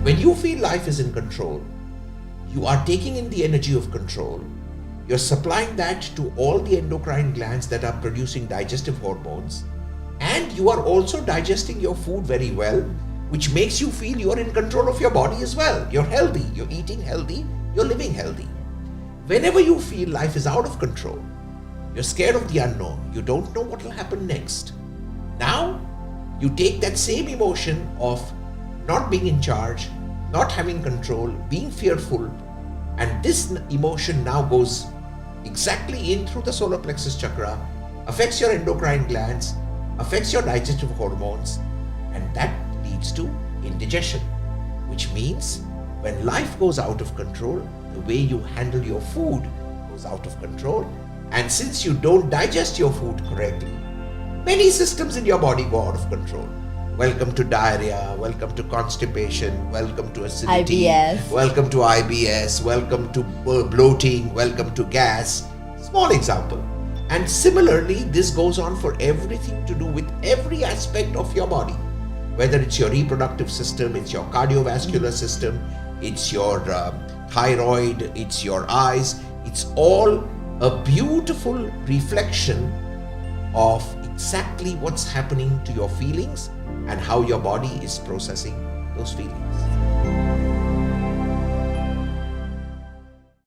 When you feel life is in control, you are taking in the energy of control. You're supplying that to all the endocrine glands that are producing digestive hormones. And you are also digesting your food very well, which makes you feel you're in control of your body as well. You're healthy, you're eating healthy, you're living healthy. Whenever you feel life is out of control, you're scared of the unknown, you don't know what will happen next. Now, you take that same emotion of not being in charge, not having control, being fearful, and this emotion now goes exactly in through the solar plexus chakra, affects your endocrine glands, affects your digestive hormones, and that leads to indigestion, which means when life goes out of control, the way you handle your food goes out of control, and since you don't digest your food correctly, many systems in your body go out of control. Welcome to diarrhea, welcome to constipation, welcome to acidity, IBS. welcome to IBS, welcome to bloating, welcome to gas. Small example. And similarly, this goes on for everything to do with every aspect of your body. Whether it's your reproductive system, it's your cardiovascular system, it's your thyroid, it's your eyes, it's all a beautiful reflection of exactly what's happening to your feelings and how your body is processing those feelings.